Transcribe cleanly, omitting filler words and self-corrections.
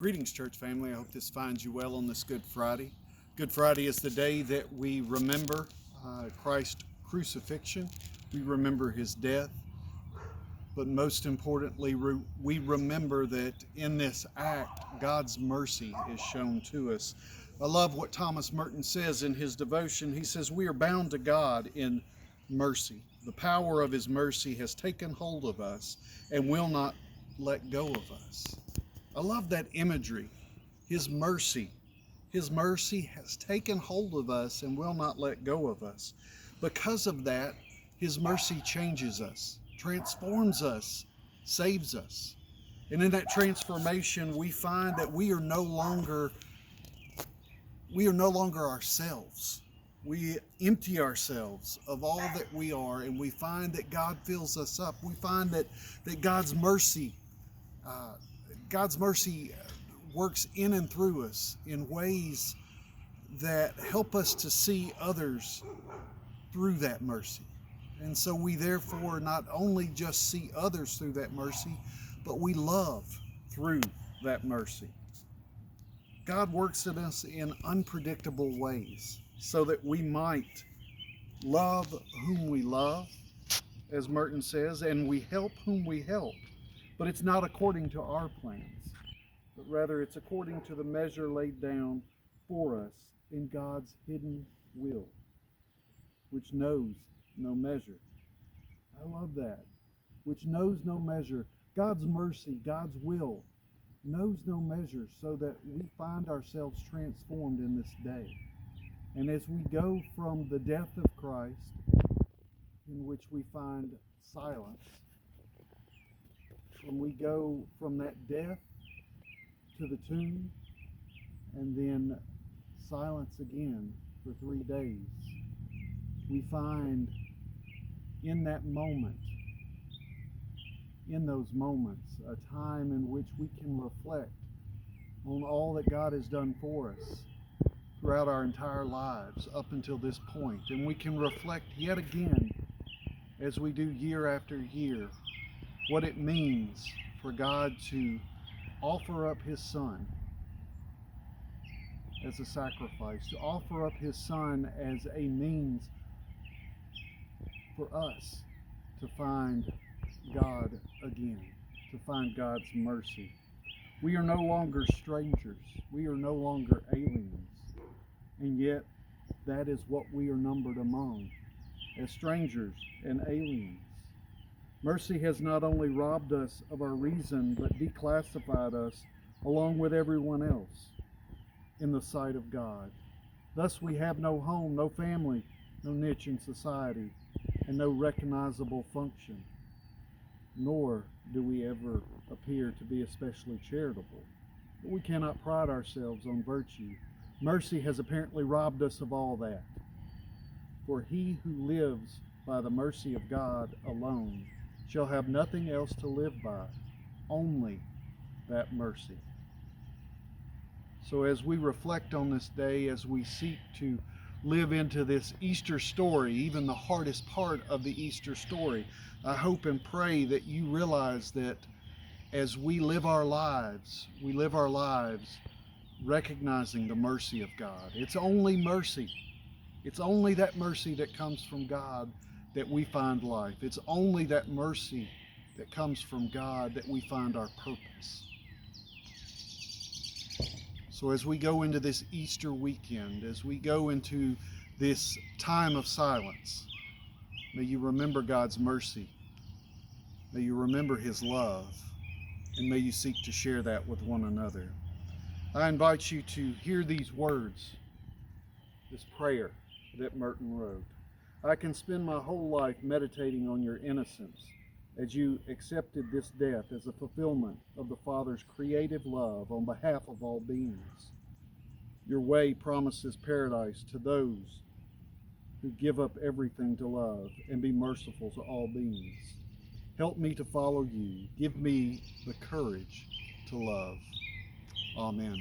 Greetings, church family. I hope this finds you well on this Good Friday. Good Friday is the day that we remember Christ's crucifixion. We remember his death. But most importantly, we remember that in this act, God's mercy is shown to us. I love what Thomas Merton says in his devotion. He says, "We are bound to God in mercy. The power of his mercy has taken hold of us and will not let go of us." I love that imagery. His mercy has taken hold of us and will not let go of us. Because of that, his mercy changes us, transforms us, saves us. And in that transformation, we find that we are no longer ourselves. We empty ourselves of all that we are, and we find that God fills us up. We find that God's mercy works in and through us in ways that help us to see others through that mercy. And so we therefore not only just see others through that mercy, but we love through that mercy. God works in us in unpredictable ways so that we might love whom we love, as Merton says, and we help whom we help. But it's not according to our plans, but rather it's according to the measure laid down for us in God's hidden will, which knows no measure. I love that. Which knows no measure. God's mercy, God's will, knows no measure, so that we find ourselves transformed in this day. And as we go from the death of Christ, in which we find silence, when we go from that death to the tomb, and then silence again for 3 days, we find in that moment, in those moments, a time in which we can reflect on all that God has done for us throughout our entire lives up until this point. And we can reflect yet again, as we do year after year, what it means for God to offer up his Son as a sacrifice, to offer up his Son as a means for us to find God again, to find God's mercy. We are no longer strangers. We are no longer aliens. And yet, that is what we are numbered among, as strangers and aliens. Mercy has not only robbed us of our reason, but declassified us along with everyone else in the sight of God. Thus we have no home, no family, no niche in society, and no recognizable function. Nor do we ever appear to be especially charitable. But we cannot pride ourselves on virtue. Mercy has apparently robbed us of all that. For he who lives by the mercy of God alone shall have nothing else to live by, only that mercy. So as we reflect on this day, as we seek to live into this Easter story, even the hardest part of the Easter story, I hope and pray that you realize that as we live our lives recognizing the mercy of God. It's only mercy. It's only that mercy that comes from God that we find life. It's only that mercy that comes from God that we find our purpose. So as we go into this Easter weekend, as we go into this time of silence, may you remember God's mercy. May you remember his love, and may you seek to share that with one another. I invite you to hear these words, this prayer that Merton wrote. I can spend my whole life meditating on your innocence as you accepted this death as a fulfillment of the Father's creative love on behalf of all beings. Your way promises paradise to those who give up everything to love and be merciful to all beings. Help me to follow you. Give me the courage to love. Amen.